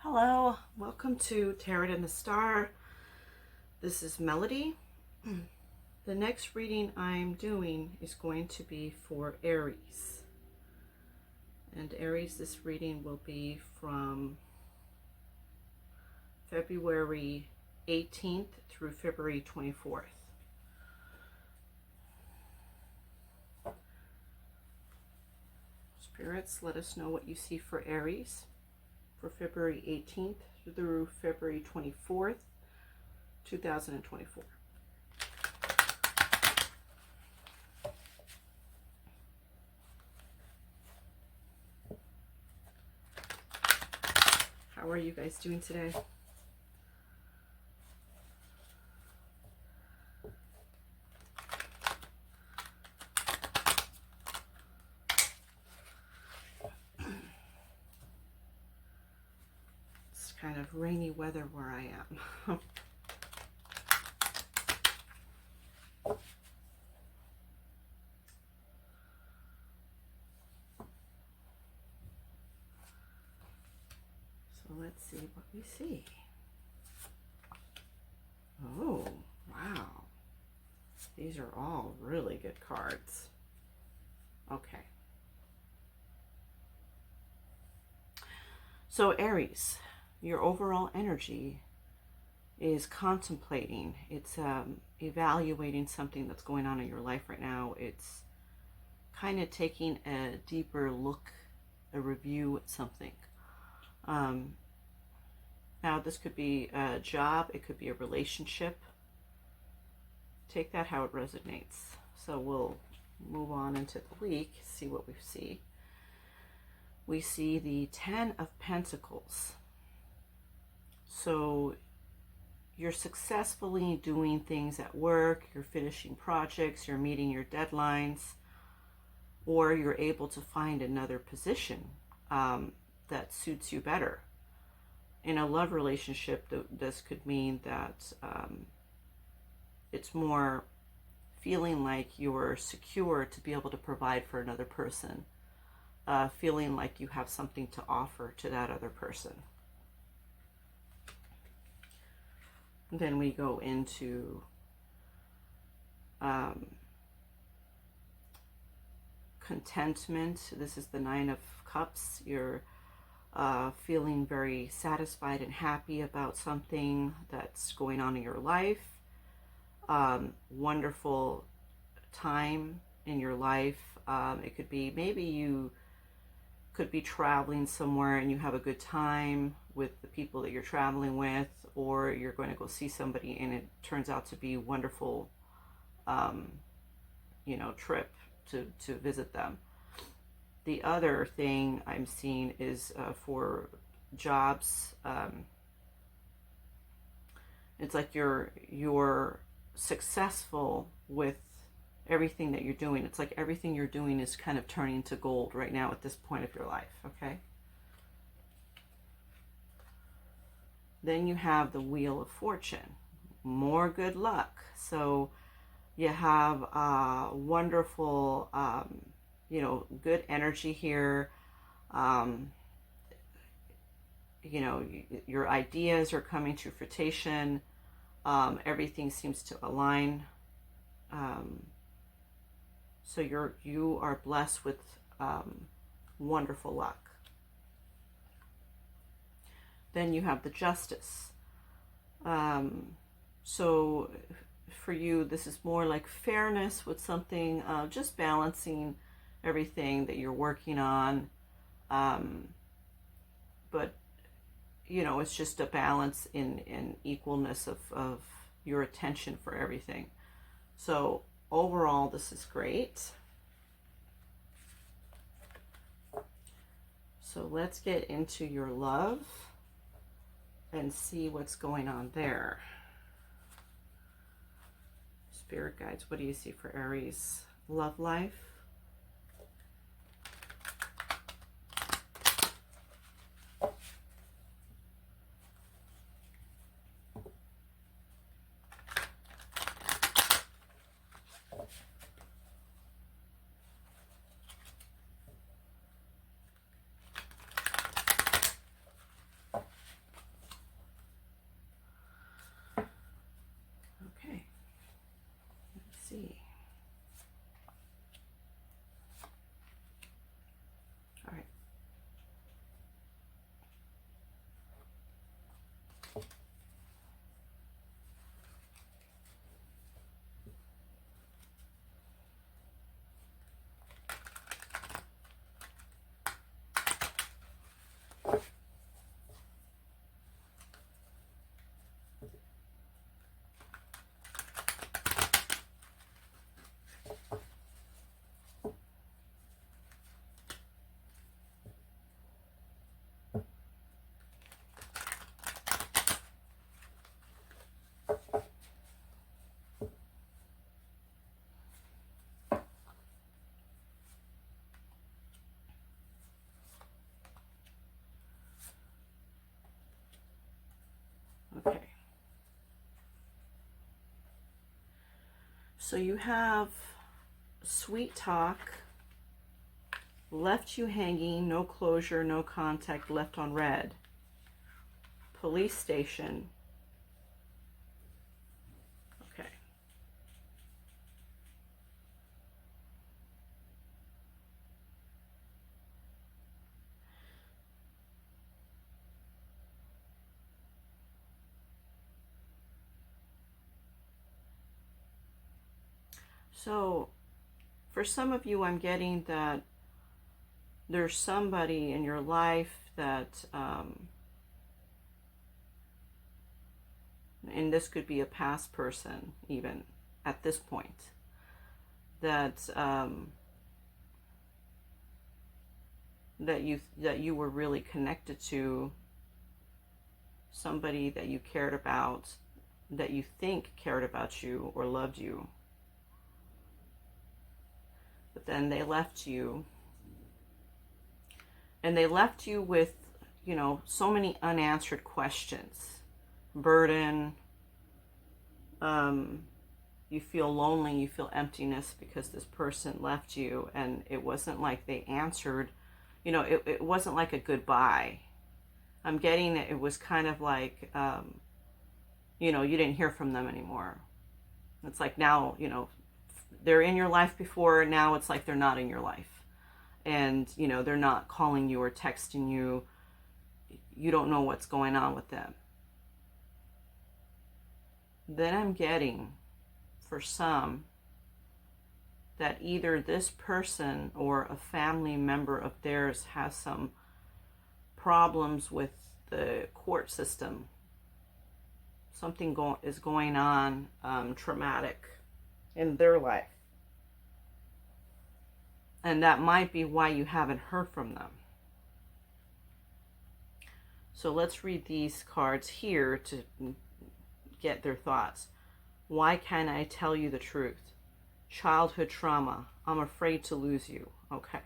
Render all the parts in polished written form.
Hello, welcome to Tarot and the Star. This is Melody. The next reading I'm doing is going to be for Aries. And Aries, this reading will be from February 18th through February 24th. Spirits, let us know what you see for Aries for February 18th through February 24th, 2024. How are you guys doing today? It's kind of rainy weather where I am. So let's see what we see. Oh, wow. These are all really good cards. Okay. So Aries, your overall energy is contemplating. It's evaluating something that's going on in your life right now. It's kind of taking a deeper look, a review at something. Now this could be a job, it could be a relationship. Take that how it resonates. So we'll move on into the week, see what we see. We see the 10 of Pentacles. So you're successfully doing things at work, you're finishing projects, you're meeting your deadlines, or you're able to find another position that suits you better. In a love relationship, this could mean that it's more feeling like you're secure to be able to provide for another person, feeling like you have something to offer to that other person. And then we go into contentment. This is the 9 of Cups. You're feeling very satisfied and happy about something that's going on in your life. Wonderful time in your life. It could be, maybe you could be traveling somewhere and you have a good time with the people that you're traveling with, or you're going to go see somebody and it turns out to be a wonderful, trip to visit them. The other thing I'm seeing is for jobs. It's like you're successful with everything that you're doing. It's like everything you're doing is kind of turning to gold right now at this point of your life, okay? Then you have the Wheel of Fortune. More good luck. So you have wonderful, good energy here. Your ideas are coming to fruition. Everything seems to align. So you are blessed with wonderful luck. Then you have the Justice. So for you, this is more like fairness with something, just balancing everything that you're working on. But, it's just a balance in equalness of your attention for everything. So overall, this is great. So let's get into your love and see what's going on there. Spirit guides, what do you see for Aries? Love life. Okay. So you have sweet talk, left you hanging, no closure, no contact, left on red. Police station. Okay. So for some of you, I'm getting that there's somebody in your life that, and this could be a past person even at this point, that that you were really connected to, somebody that you cared about, that you think cared about you or loved you, but then they left you, and they left you with, you know, so many unanswered questions, burden. You feel lonely, you feel emptiness because this person left you, and it wasn't like they answered, you know, it wasn't like a goodbye. I'm getting it was kind of like, you know, you didn't hear from them anymore. It's like now, you know, they're in your life before, now it's like they're not in your life. And, you know, they're not calling you or texting you. You don't know what's going on with them. Then I'm getting, for some, that either this person or a family member of theirs has some problems with the court system. Something is going on, traumatic in their life. And that might be why you haven't heard from them. So let's read these cards here to get their thoughts. Why can't I tell you the truth? Childhood trauma. I'm afraid to lose you. Okay.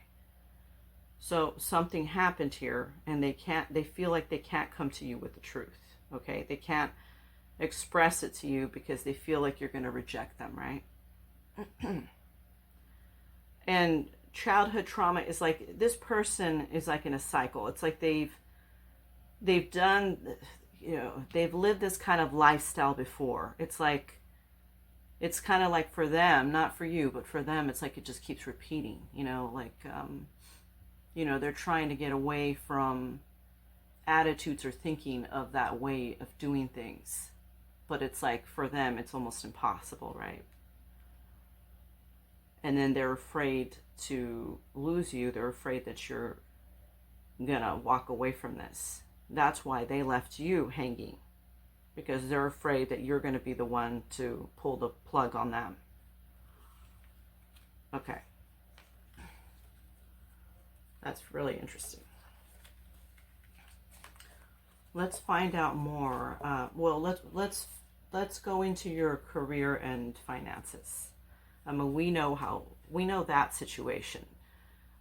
So something happened here, and they feel like they can't come to you with the truth. Okay. They can't express it to you because they feel like you're going to reject them, right? And childhood trauma is like, this person is like in a cycle. It's like they've done, you know, they've lived this kind of lifestyle before. It's like, it's kind of like for them, not for you, but for them, it's like it just keeps repeating, you know, like, you know, they're trying to get away from attitudes or thinking of that way of doing things. But it's like, for them, it's almost impossible, right? And then they're afraid to lose you. They're afraid that you're gonna walk away from this. That's why they left you hanging, because they're afraid that you're going to be the one to pull the plug on them. Okay. That's really interesting. Let's find out more. Well, let's go into your career and finances. I mean, we know that situation.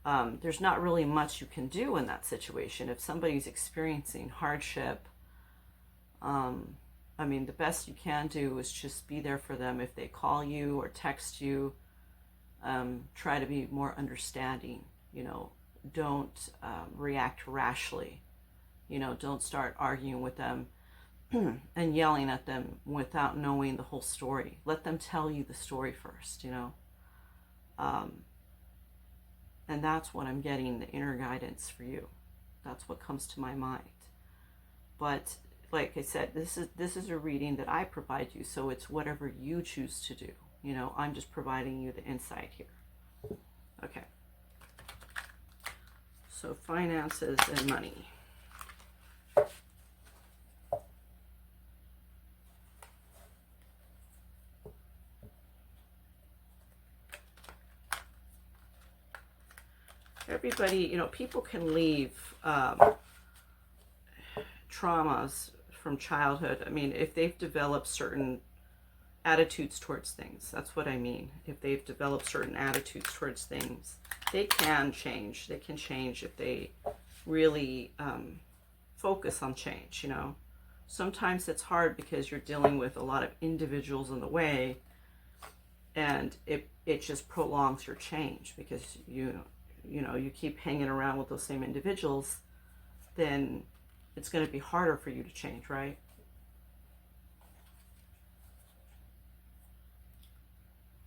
There's not really much you can do in that situation. If somebody's experiencing hardship, I mean, the best you can do is just be there for them. If they call you or text you, try to be more understanding. You know, don't react rashly. You know, don't start arguing with them and yelling at them without knowing the whole story. Let them tell you the story first, you know. And that's what I'm getting, the inner guidance for you. That's what comes to my mind. But like I said, this is a reading that I provide you, so it's whatever you choose to do. You know, I'm just providing you the insight here. Okay. So finances and money. Everybody, you know, people can leave traumas from childhood. I mean, if they've developed certain attitudes towards things, that's what I mean. If they've developed certain attitudes towards things, they can change. They can change if they really focus on change, you know. Sometimes it's hard because you're dealing with a lot of individuals in the way, and it just prolongs your change because you keep hanging around with those same individuals, then it's going to be harder for you to change, right?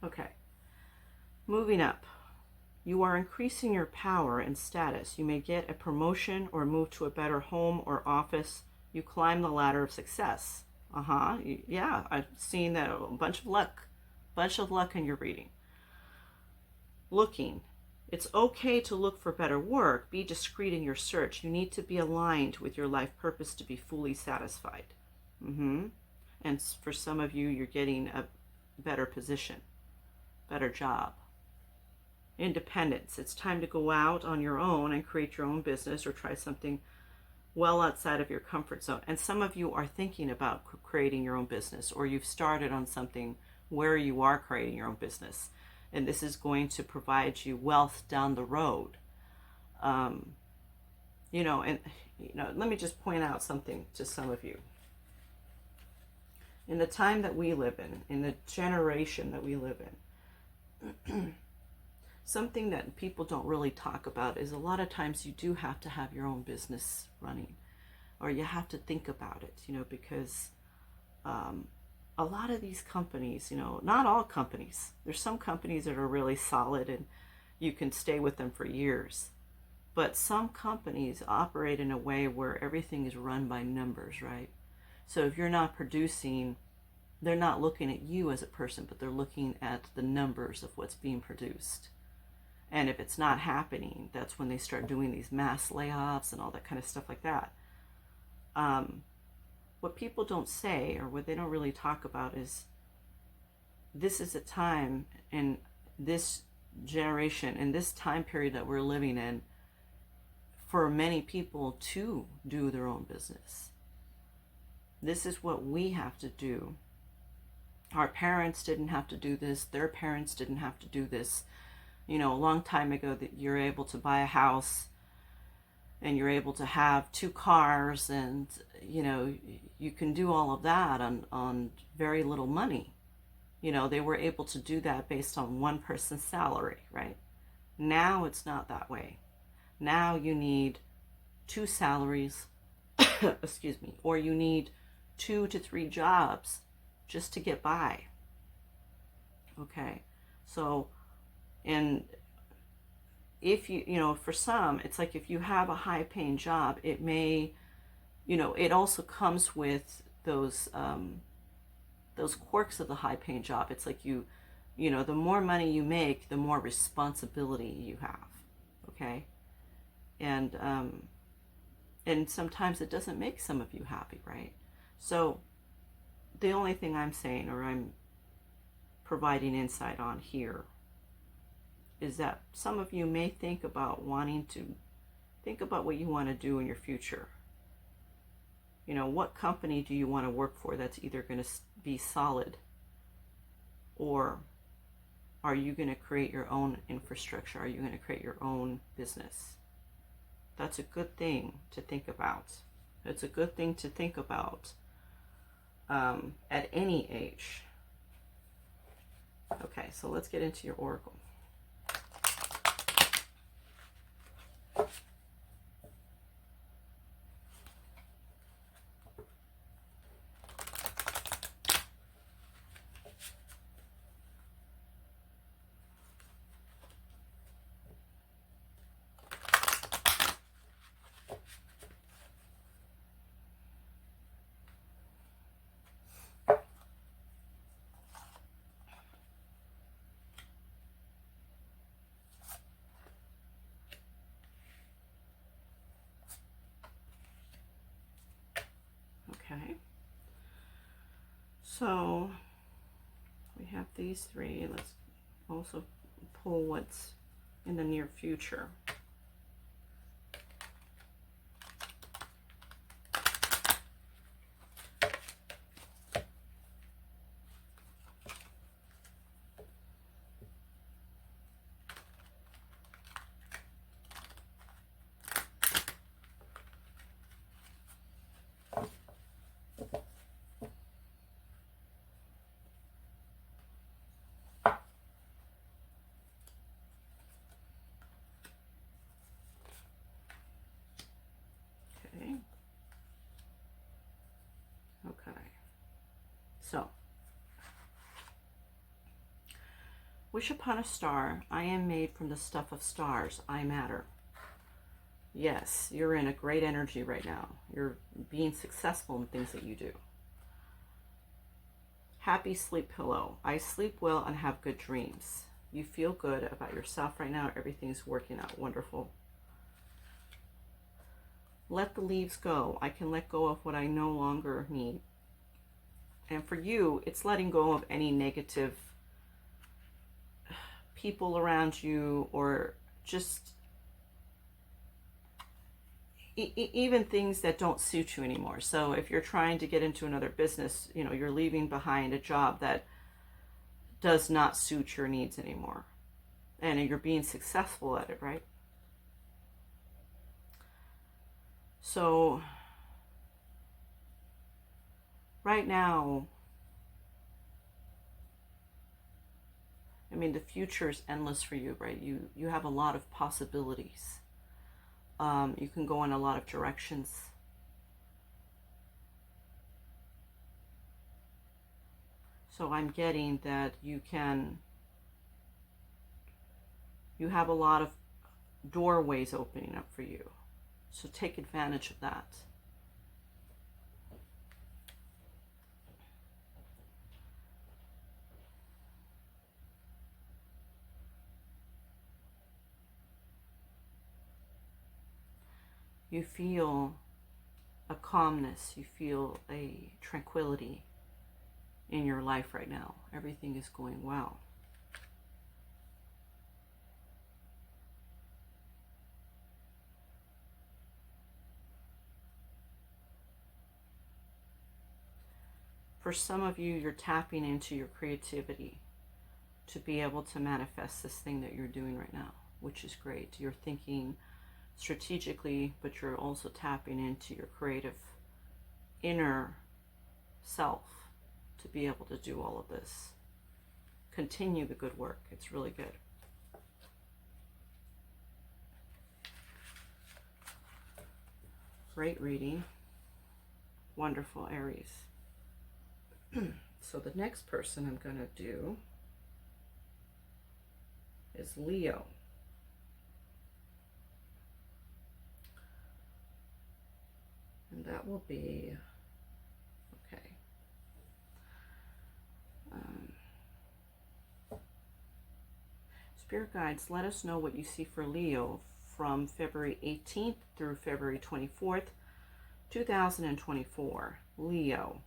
Okay. Moving up. You are increasing your power and status. You may get a promotion or move to a better home or office. You climb the ladder of success. Yeah, I've seen that. A bunch of luck. Bunch of luck in your reading. Looking. It's okay to look for better work. Be discreet in your search. You need to be aligned with your life purpose to be fully satisfied. And for some of you, you're getting a better position, better job. Independence. It's time to go out on your own and create your own business or try something well outside of your comfort zone. And some of you are thinking about creating your own business, or you've started on something where you are creating your own business. And this is going to provide you wealth down the road. Let me just point out something to some of you. In the time that we live in the generation that we live in, something that people don't really talk about is a lot of times you do have to have your own business running, or you have to think about it, because a lot of these companies, not all companies, there's some companies that are really solid and you can stay with them for years. But some companies operate in a way where everything is run by numbers, right? So if you're not producing, they're not looking at you as a person, but they're looking at the numbers of what's being produced. And if it's not happening, that's when they start doing these mass layoffs and all that kind of stuff like that. What people don't say, or what they don't really talk about, is this is a time in this generation, in this time period that we're living in, for many people to do their own business. This is what we have to do. Our parents didn't have to do this. Their parents didn't have to do this. A long time ago, that you're able to buy a house and you're able to have 2 cars, and you can do all of that on very little money. They were able to do that based on one person's salary, right? Now it's not that way. Now you need 2 salaries, excuse me, or you need 2 to 3 jobs just to get by. Okay, so, and if for some, it's like if you have a high paying job, it may, it also comes with those quirks of the high paying job. It's like the more money you make, the more responsibility you have. Okay. And sometimes it doesn't make some of you happy, right? So the only thing I'm saying, or I'm providing insight on here, is that some of you may think about wanting to think about what you want to do in your future. What company do you want to work for that's either going to be solid, or are you going to create your own infrastructure? Are you going to create your own business? That's a good thing to think about. It's a good thing to think about at any age. Okay, so let's get into your oracle. Okay, so we have these 3. Let's also pull what's in the near future. Wish upon a star. I am made from the stuff of stars. I matter. Yes, you're in a great energy right now. You're being successful in things that you do. Happy sleep pillow. I sleep well and have good dreams. You feel good about yourself right now. Everything's working out wonderful. Let the leaves go. I can let go of what I no longer need. And for you, it's letting go of any negative people around you, or just even things that don't suit you anymore. So if you're trying to get into another business, you know, you're leaving behind a job that does not suit your needs anymore. And you're being successful at it, right? So right now, I mean, the future is endless for you, right? You have a lot of possibilities. You can go in a lot of directions. So I'm getting that you have a lot of doorways opening up for you. So take advantage of that. You feel a calmness, you feel a tranquility in your life right now. Everything is going well. For some of you, you're tapping into your creativity to be able to manifest this thing that you're doing right now, which is great. You're thinking strategically, but you're also tapping into your creative inner self to be able to do all of this. Continue the good work. It's really good. Great reading. Wonderful, Aries. So the next person I'm going to do is Leo. And that will be, okay. Spirit guides, let us know what you see for Leo from February 18th through February 24th, 2024. Leo.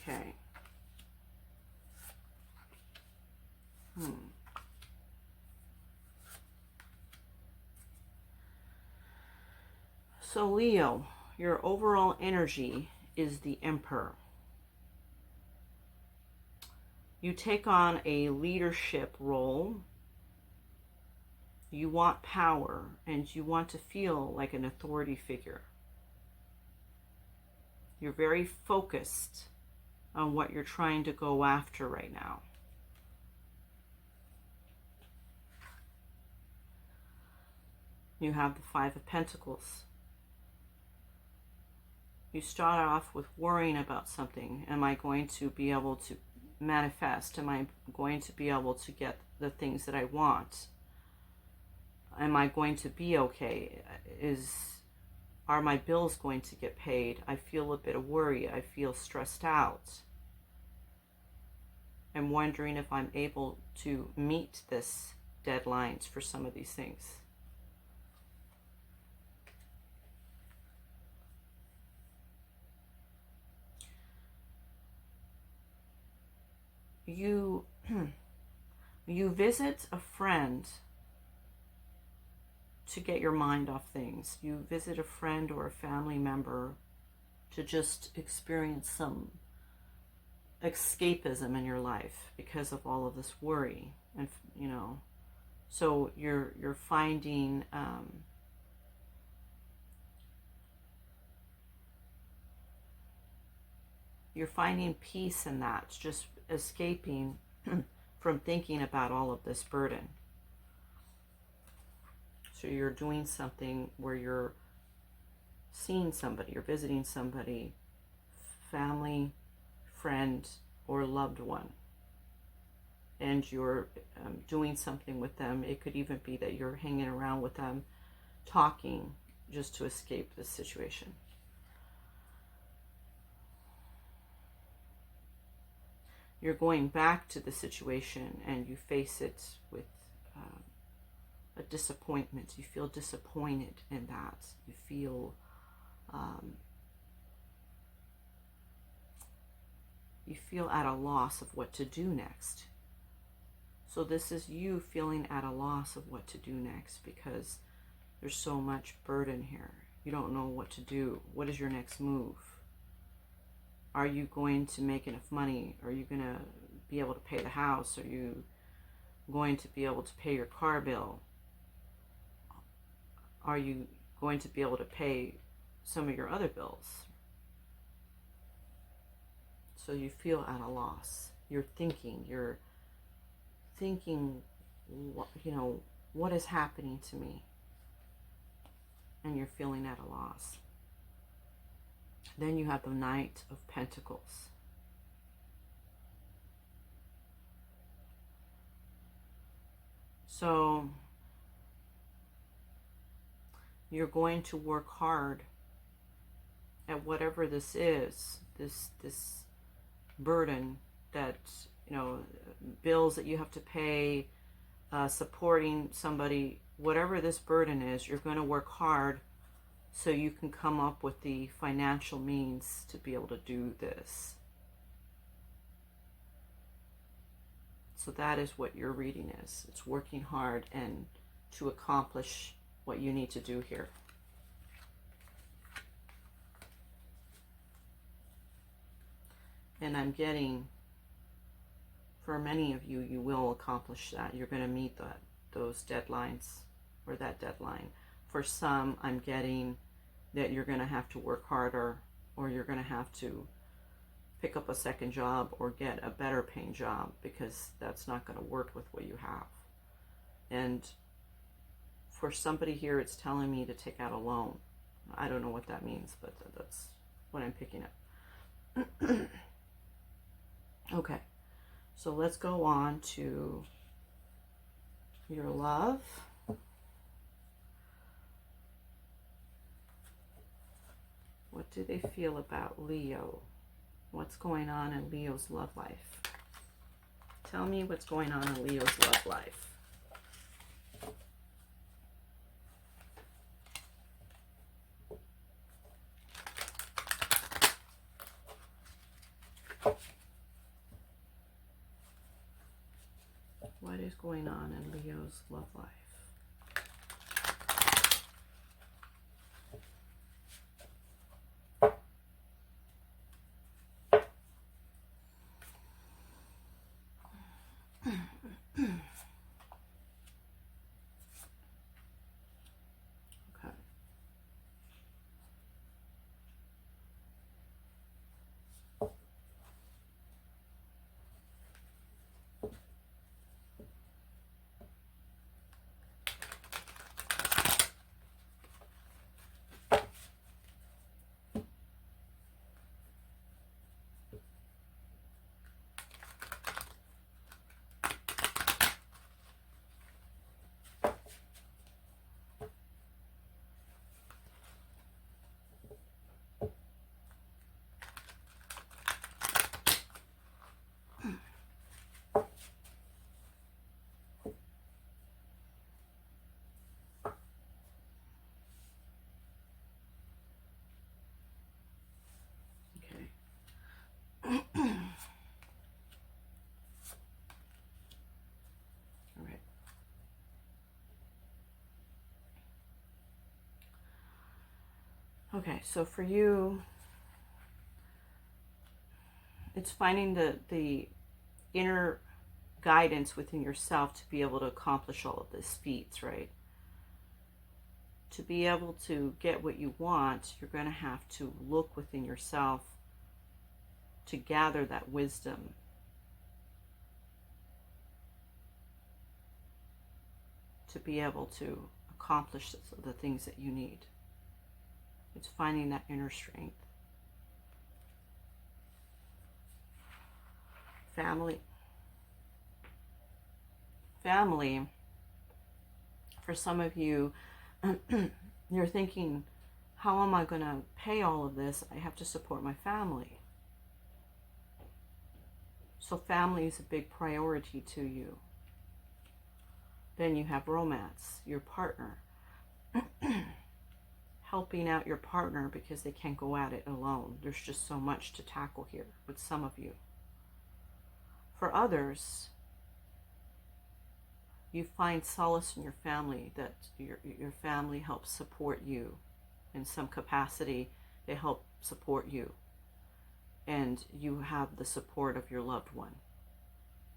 Okay. So Leo, your overall energy is the Emperor. You take on a leadership role. You want power and you want to feel like an authority figure. You're very focused on what you're trying to go after right now. You have the Five of Pentacles. You start off with worrying about something. Am I going to be able to manifest? Am I going to be able to get the things that I want? Am I going to be okay? Are my bills going to get paid? I feel a bit of worry. I feel stressed out. I'm wondering if I'm able to meet this deadlines for some of these things. You visit a friend to get your mind off things. You visit a friend or a family member to just experience some escapism in your life because of all of this worry. And you know, so you're finding you're finding peace in that, just escaping from thinking about all of this burden. So you're doing something where you're seeing somebody, you're visiting somebody, family, friend, or loved one, and you're doing something with them. It could even be that you're hanging around with them, talking, just to escape this situation. You're going back to the situation and you face it with a disappointment. You feel disappointed in that. You feel at a loss of what to do next. So this is you feeling at a loss of what to do next because there's so much burden here. You don't know what to do. What is your next move? Are you going to make enough money? Are you going to be able to pay the house? Are you going to be able to pay your car bill? Are you going to be able to pay some of your other bills? So you feel at a loss. You're thinking, you know, what is happening to me? And you're feeling at a loss. Then you have the Knight of Pentacles. So you're going to work hard at whatever this is, this burden that, you know, bills that you have to pay, supporting somebody, whatever this burden is, you're going to work hard so you can come up with the financial means to be able to do this. So that is what your reading is. It's working hard and to accomplish what you need to do here. And I'm getting, for many of you, you will accomplish that. You're going to meet those deadlines, or that deadline. For some, I'm getting that you're going to have to work harder, or you're going to have to pick up a second job or get a better paying job, because that's not going to work with what you have. And for somebody here, it's telling me to take out a loan. I don't know what that means, but that's what I'm picking up. Okay, so let's go on to your love. What do they feel about Leo? What's going on in Leo's love life? Tell me what's going on in Leo's love life. What is going on in Leo's love life? Okay, so for you, it's finding the inner guidance within yourself to be able to accomplish all of these feats, right? To be able to get what you want, you're going to have to look within yourself to gather that wisdom. To be able to accomplish the things that you need. It's finding that inner strength. Family. Family, for some of you, you're thinking, how am I going to pay all of this? I have to support my family. So family is a big priority to you. Then you have romance, your partner. Helping out your partner because they can't go at it alone. There's just so much to tackle here with some of you. For others, you find solace in your family, that your family helps support you in some capacity. They help support you. And you have the support of your loved one.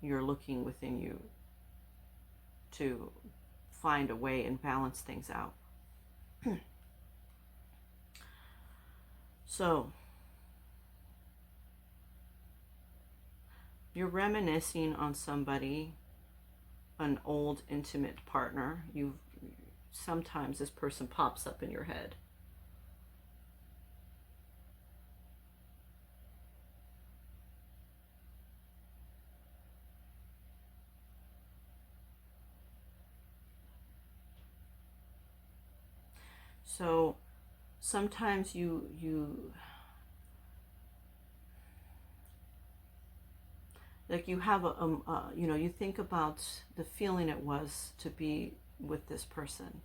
You're looking within you to find a way and balance things out. So, you're reminiscing on somebody, an old intimate partner. Sometimes this person pops up in your head. So sometimes you like you have you think about the feeling it was to be with this person.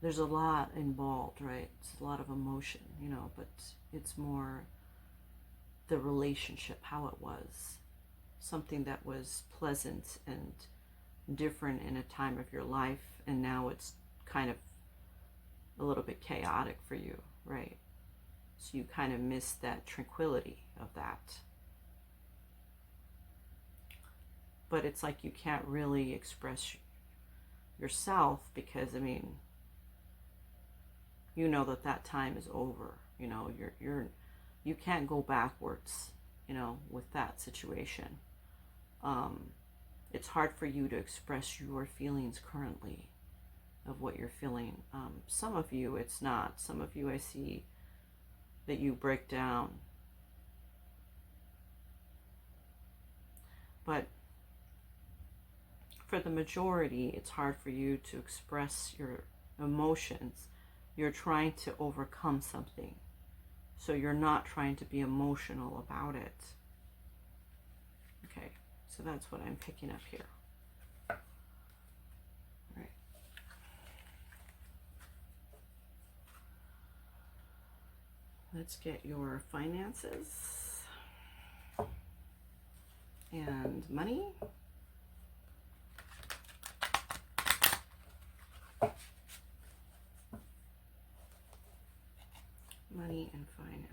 There's a lot involved, right? It's a lot of emotion, but it's more the relationship, how it was. Something that was pleasant and different in a time of your life, and now it's kind of a little bit chaotic for you, right? So you kind of miss that tranquility of that. But it's like you can't really express yourself because, you know that time is over. You can't go backwards, with that situation. It's hard for you to express your feelings currently of what you're feeling. Some of you, it's not. Some of you, I see that you break down. But for the majority, it's hard for you to express your emotions. You're trying to overcome something. So you're not trying to be emotional about it. Okay, so that's what I'm picking up here. All right. Let's get your finances and money. Money and finances.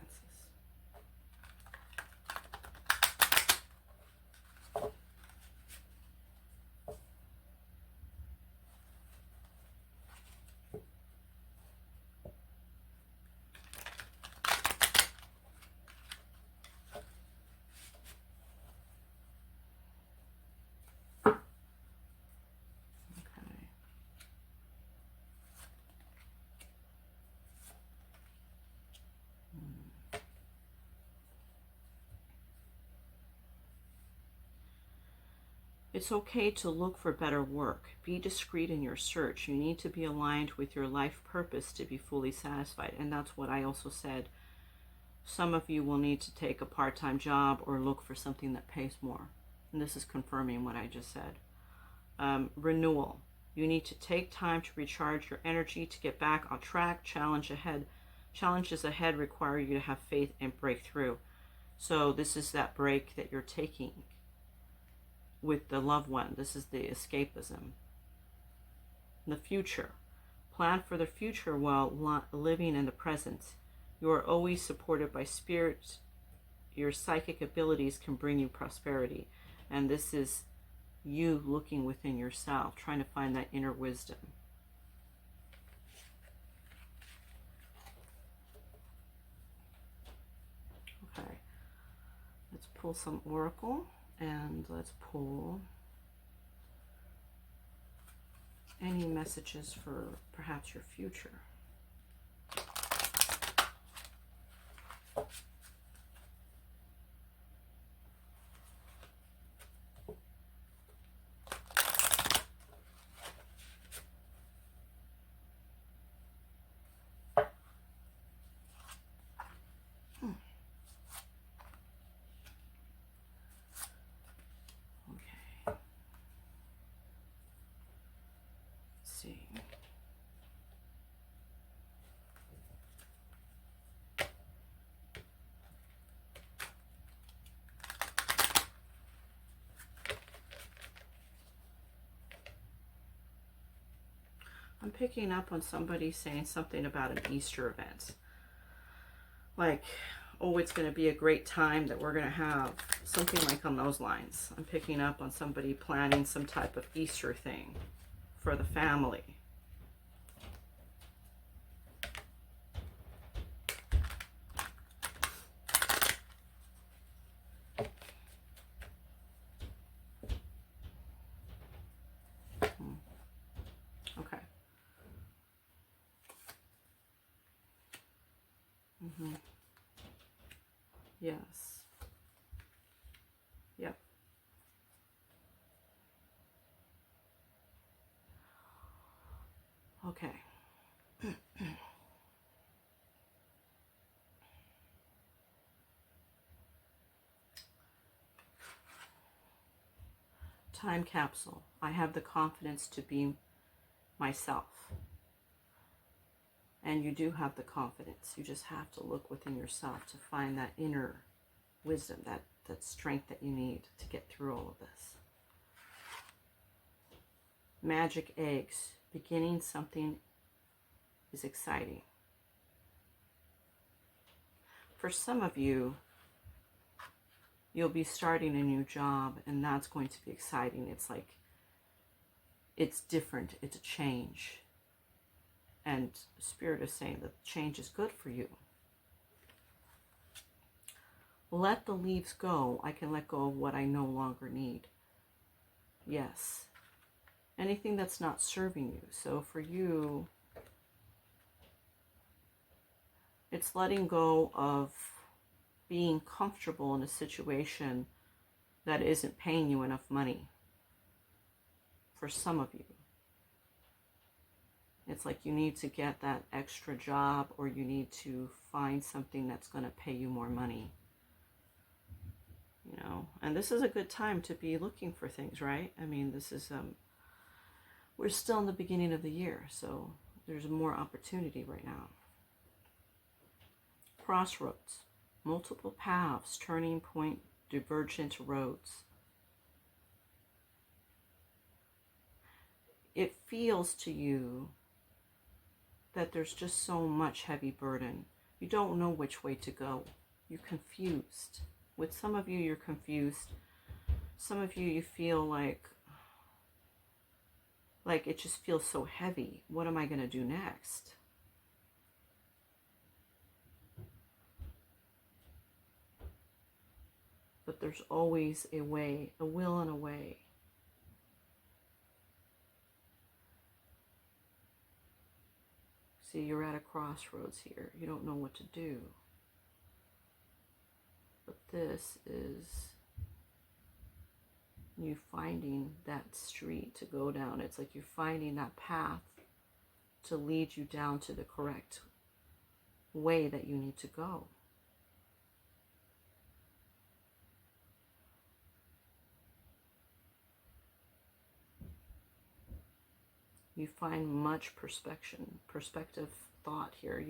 It's okay to look for better work. Be discreet in your search. You need to be aligned with your life purpose to be fully satisfied. And that's what I also said. Some of you will need to take a part-time job or look for something that pays more. And this is confirming what I just said. Renewal. You need to take time to recharge your energy to get back on track. Challenges ahead require you to have faith and break through. So this is that break that you're taking with the loved one. This is the escapism. In the future, Plan for the future while living in the present. You are always supported by spirit. Your psychic abilities can bring you prosperity. And this is you looking within yourself, trying to find that inner wisdom. Okay, let's pull some oracle, and let's pull any messages for perhaps your future. See. I'm picking up on somebody saying something about an Easter event. Like, oh, it's going to be a great time that we're going to have. Something like on those lines. I'm picking up on somebody planning some type of Easter thing for the family. Okay. Yes. Yep. Okay. Time capsule. I have the confidence to be myself. And you do have the confidence. You just have to look within yourself to find that inner wisdom, that strength that you need to get through all of this. Magic eggs. Beginning something is exciting. For some of you, you'll be starting a new job, and that's going to be exciting. It's like, it's different. It's a change. And Spirit is saying that change is good for you. Let the leaves go. I can let go of what I no longer need. Yes. Anything that's not serving you. So for you, it's letting go of being comfortable in a situation that isn't paying you enough money. For some of you. It's like you need to get that extra job, or you need to find something that's going to pay you more money. You know, and this is a good time to be looking for things, right? I mean, this is, we're still in the beginning of the year, so there's more opportunity right now. Crossroads, multiple paths, turning point, divergent roads. It feels to you that there's just so much heavy burden. You don't know which way to go. You're confused. With some of you, you're confused. Some of you feel like it just feels so heavy. What am I going to do next? But there's always a way, a will and a way. See, you're at a crossroads here. You don't know what to do. But this is you finding that street to go down. It's like you're finding that path to lead you down to the correct way that you need to go. You find much perspective thought here.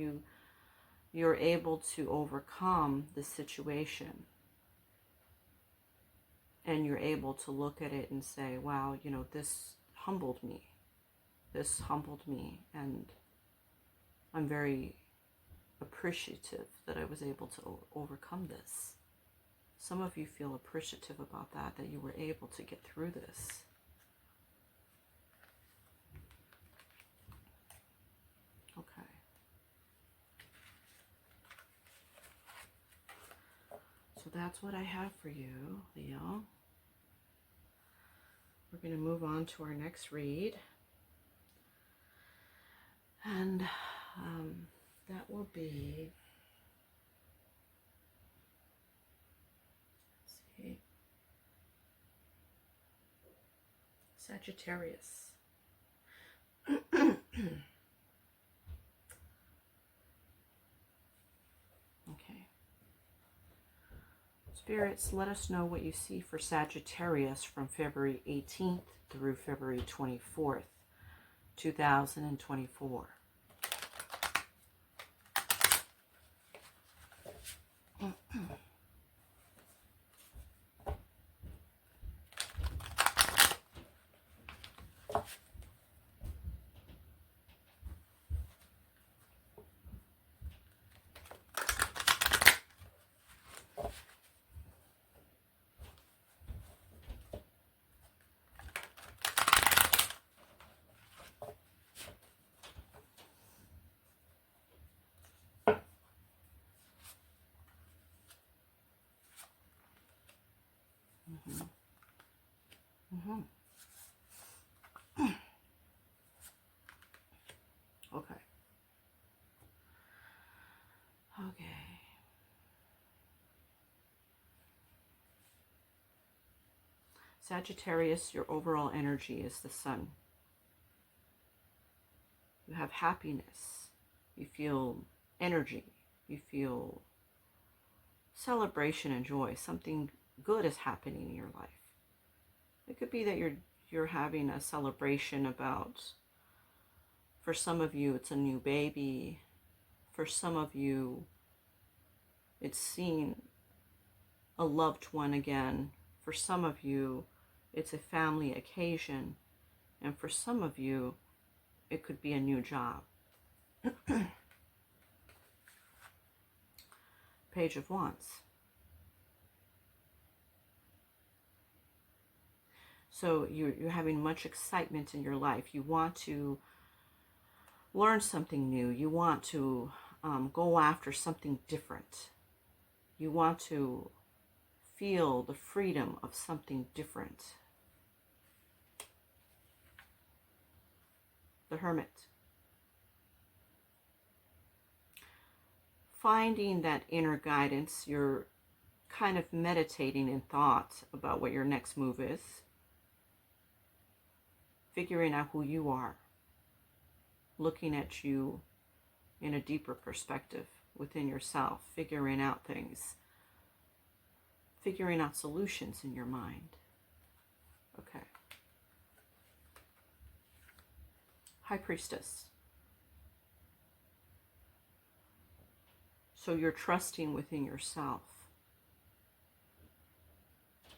You're able to overcome the situation. And you're able to look at it and say, wow, you know, this humbled me. This humbled me. And I'm very appreciative that I was able to overcome this. Some of you feel appreciative about that you were able to get through this. Okay. So that's what I have for you, Leo. We're going to move on to our next read. And that will be, let's see, Sagittarius. Okay. Spirits, let us know what you see for Sagittarius from February 18th through February 24th, 2024. Okay. Okay. Sagittarius, your overall energy is the sun. You have happiness. You feel energy. You feel celebration and joy. Something good is happening in your life. It could be that you're having a celebration about, for some of you, it's a new baby. For some of you, it's seeing a loved one again. For some of you, it's a family occasion. And for some of you, it could be a new job. Page of Wands. So you're having much excitement in your life. You want to learn something new. You want to go after something different. You want to feel the freedom of something different. The Hermit. Finding that inner guidance, you're kind of meditating in thought about what your next move is. Figuring out who you are. Looking at you in a deeper perspective within yourself. Figuring out things. Figuring out solutions in your mind. Okay. High Priestess. So you're trusting within yourself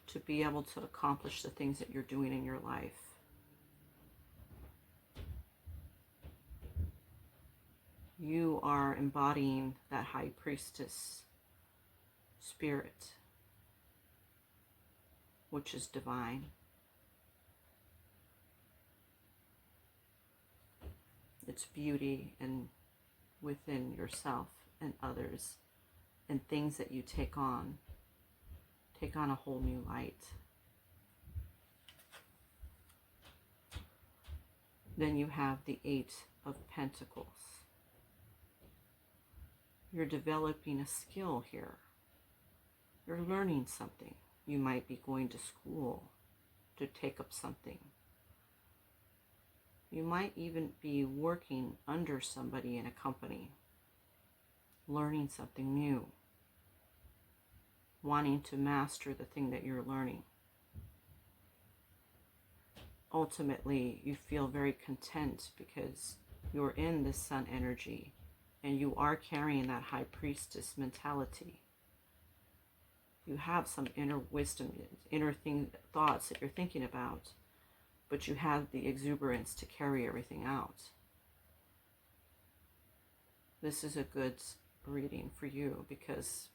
to be able to accomplish the things that you're doing in your life. You are embodying that High Priestess spirit, which is divine. It's beauty and within yourself and others, and things that you take on a whole new light. Then you have the Eight of Pentacles. You're developing a skill here. You're learning something. You might be going to school to take up something. You might even be working under somebody in a company, learning something new, wanting to master the thing that you're learning. Ultimately, you feel very content because you're in this sun energy and you are carrying that High Priestess mentality. You have some inner wisdom, thoughts that you're thinking about, but you have the exuberance to carry everything out. this is a good reading for you, because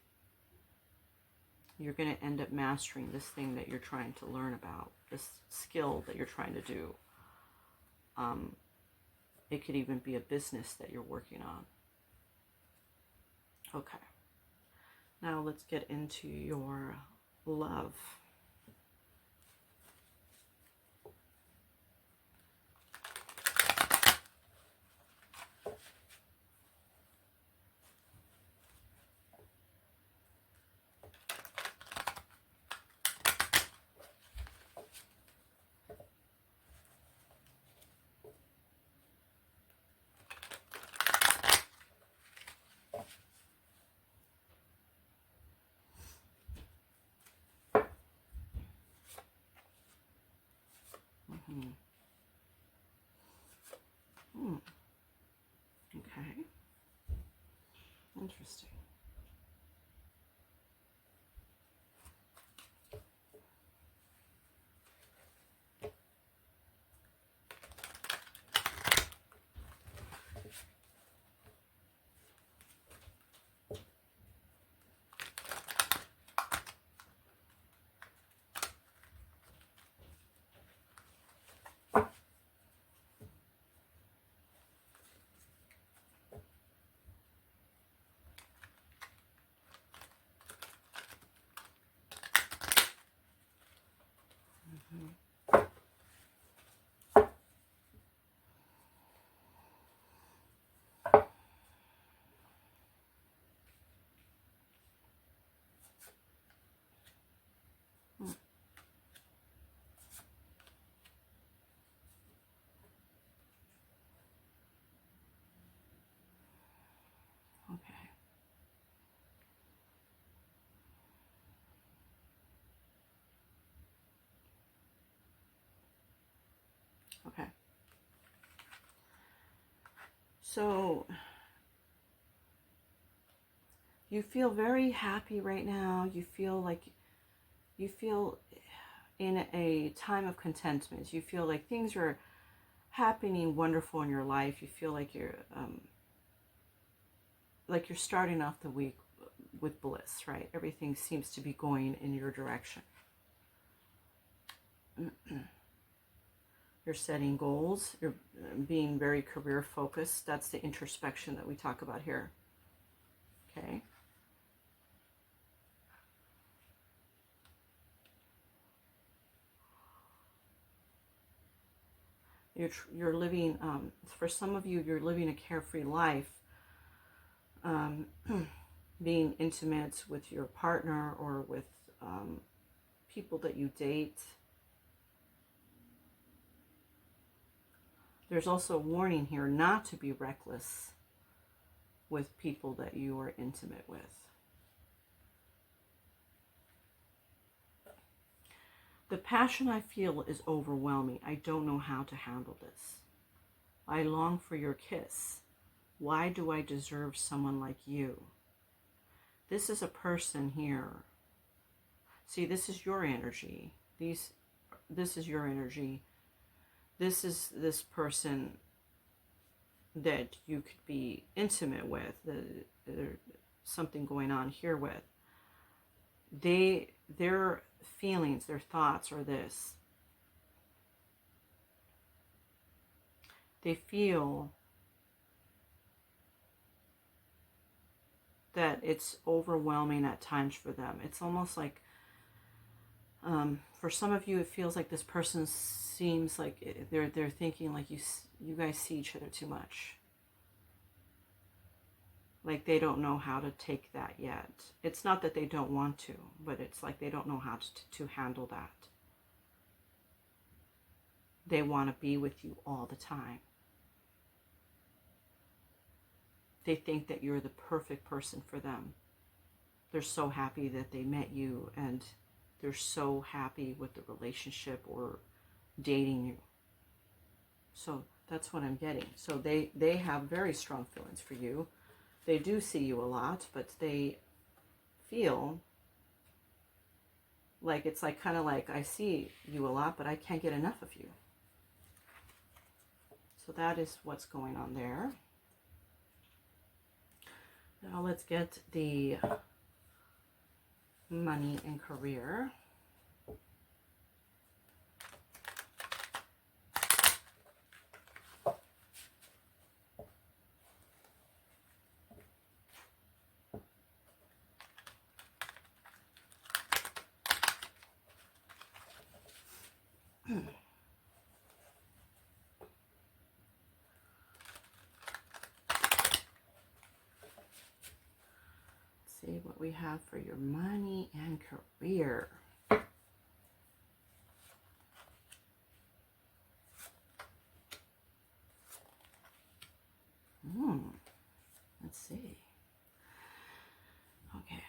you're going to end up mastering this thing that you're trying to learn about, this skill that you're trying to do. It could even be a business that you're working on. Okay. Now let's get into your love. Okay. Interesting. Okay. Okay. So you feel very happy right now. You feel in a time of contentment. You feel like things are happening wonderful in your life. You feel like you're starting off the week with bliss, right? Everything seems to be going in your direction. You're setting goals. You're being very career focused. That's the introspection that we talk about here. Okay. You're living, for some of you, you're living a carefree life, being intimate with your partner or with people that you date. There's also a warning here not to be reckless with people that you are intimate with. The passion I feel is overwhelming. I don't know how to handle this. I long for your kiss. Why do I deserve someone like you? This is a person here. See, this is your energy. This is your energy. This is this person that you could be intimate with. There's something going on here with. Their feelings, their thoughts are this. They feel that it's overwhelming at times for them. It's almost like, for some of you, it feels like this person seems like they're thinking like you guys see each other too much. Like they don't know how to take that yet. It's not that they don't want to, but it's like they don't know how to handle that. They want to be with you all the time. They think that you're the perfect person for them. They're so happy that they met you, and they're so happy with the relationship or dating you. So that's what I'm getting. So they have very strong feelings for you. They do see you a lot, but they feel like it's like kind of like, I see you a lot, but I can't get enough of you. So that is what's going on there. Now let's get the money and career. See what we have for your money and career. Let's see. Okay.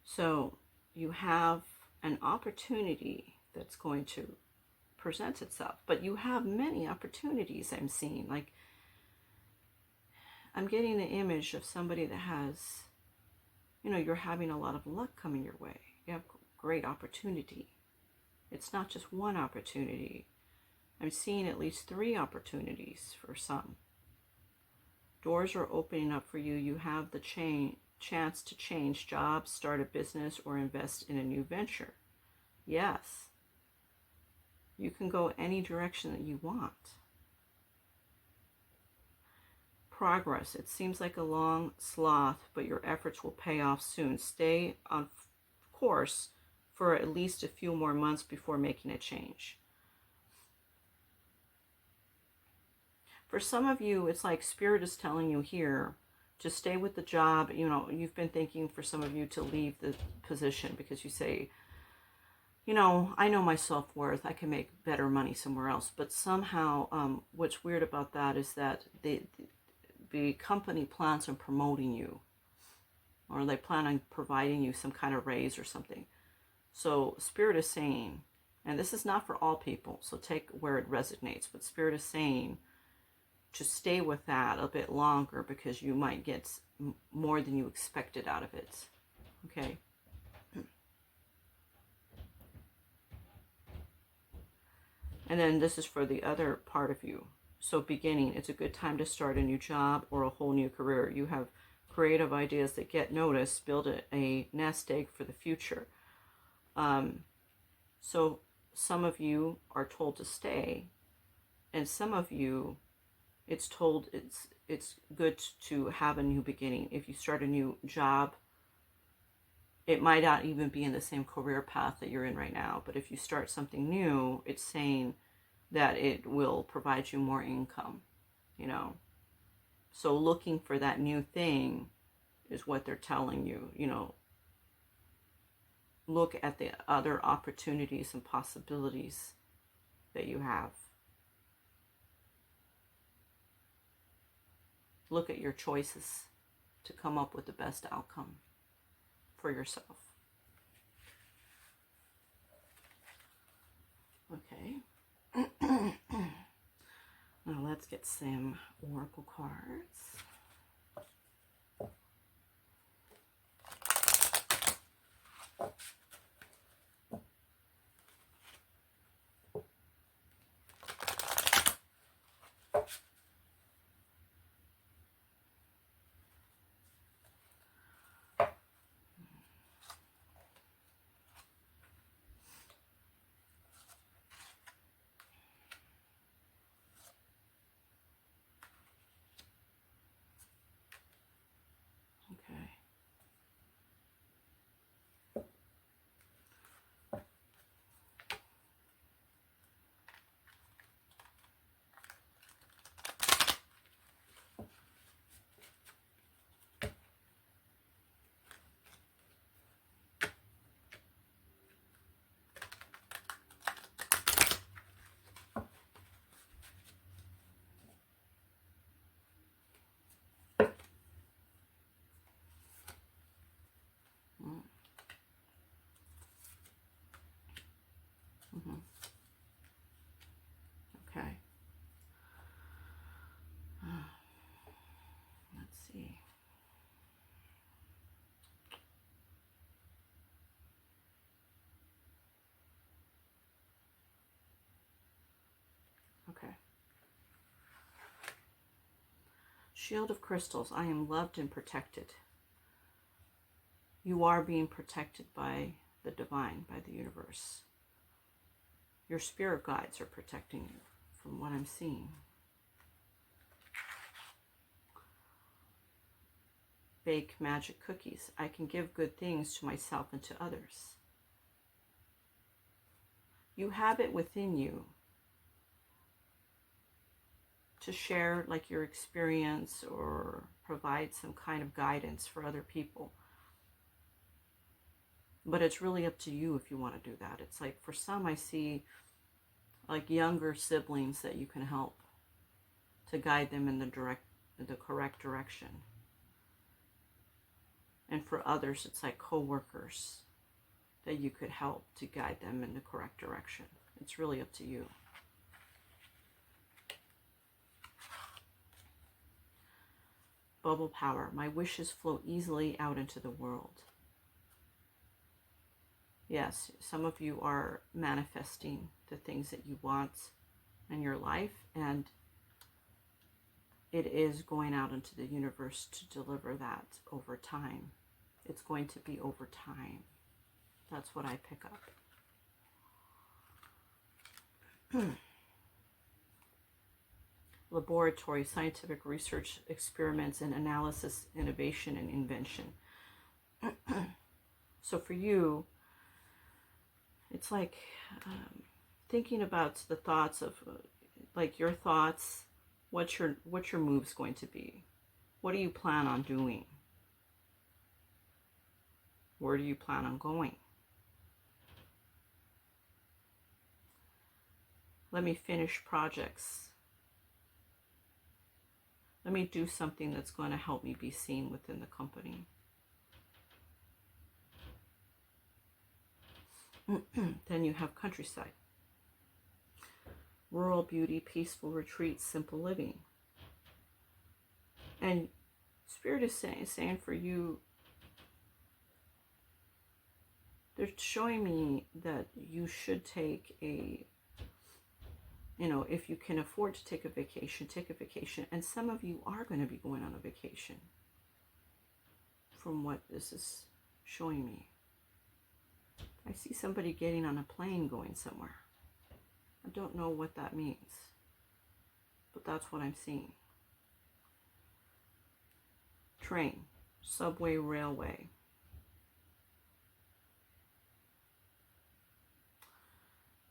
So you have an opportunity that's going to present itself, but you have many opportunities. I'm seeing, like, I'm getting the image of somebody that has, you know, you're having a lot of luck coming your way. You have great opportunity. It's not just one opportunity. I'm seeing at least 3 opportunities for some. Doors are opening up for you. You have the chance to change jobs, start a business, or invest in a new venture. Yes. You can go any direction that you want. Progress. It seems like a long sloth, but your efforts will pay off soon. Stay on course for at least a few more months before making a change. For some of you, it's like Spirit is telling you here to stay with the job. You know, you've been thinking for some of you to leave the position because you say, you know, I know my self-worth. I can make better money somewhere else. But somehow, what's weird about that is that the company plans on promoting you, or they plan on providing you some kind of raise or something. So Spirit is saying, and this is not for all people, so take where it resonates, but Spirit is saying to stay with that a bit longer because you might get more than you expected out of it. Okay. And then this is for the other part of you. So beginning, it's a good time to start a new job or a whole new career. You have creative ideas that get noticed. Build a nest egg for the future. So some of you are told to stay, and some of you, it's told it's good to have a new beginning. If you start a new job, it might not even be in the same career path that you're in right now. But if you start something new, it's saying that it will provide you more income, you know. So looking for that new thing is what they're telling you, you know. Look at the other opportunities and possibilities that you have. Look at your choices to come up with the best outcome for yourself. Okay. Now let's get some oracle cards. Shield of crystals. I am loved and protected. You are being protected by the divine, by the universe. Your spirit guides are protecting you from what I'm seeing. Bake magic cookies. I can give good things to myself and to others. You have it within you to share like your experience or provide some kind of guidance for other people. But it's really up to you if you want to do that. It's like for some I see like younger siblings that you can help to guide them in the correct direction. And for others it's like co-workers that you could help to guide them in the correct direction. It's really up to you. Bubble power. My wishes flow easily out into the world. Yes, some of you are manifesting the things that you want in your life, and it is going out into the universe to deliver that over time. It's going to be over time. That's what I pick up. Laboratory, scientific research, experiments, and analysis, innovation, and invention. So for you, it's like thinking about the thoughts of, like your thoughts, what's your move's going to be? What do you plan on doing? Where do you plan on going? Let me finish projects. Let me do something that's going to help me be seen within the company. Then you have countryside. Rural beauty, peaceful retreats, simple living. And Spirit is saying for you, they're showing me that you should take a, if you can afford to take a vacation, take a vacation. And some of you are going to be going on a vacation from what this is showing me. I see somebody getting on a plane going somewhere. I don't know what that means, but that's what I'm seeing. Train, subway, railway.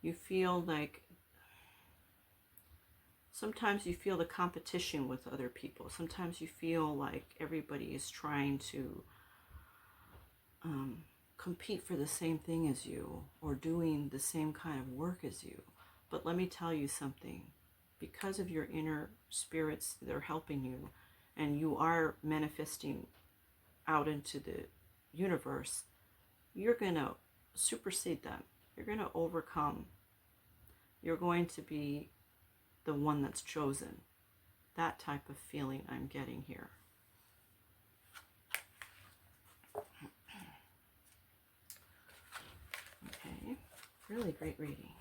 You feel like sometimes you feel the competition with other people. Sometimes you feel like everybody is trying to compete for the same thing as you or doing the same kind of work as you. But let me tell you something. Because of your inner spirits, they're helping you, and you are manifesting out into the universe, you're going to supersede them. You're going to overcome. You're going to be the one that's chosen. That type of feeling I'm getting here. Okay, really great reading.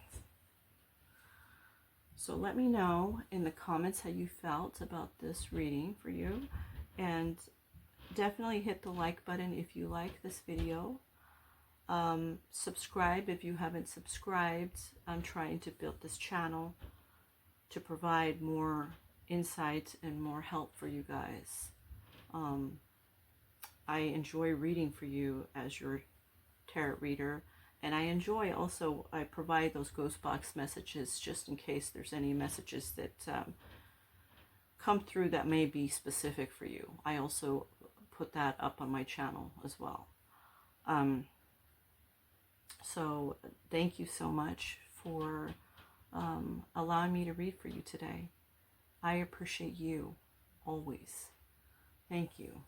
So let me know in the comments how you felt about this reading for you. And definitely hit the like button if you like this video. Subscribe if you haven't subscribed. I'm trying to build this channel to provide more insight and more help for you guys. I enjoy reading for you as your tarot reader. And I enjoy also, I provide those ghost box messages just in case there's any messages that come through that may be specific for you. I also put that up on my channel as well. So thank you so much for allowing me to read for you today. I appreciate you always. Thank you.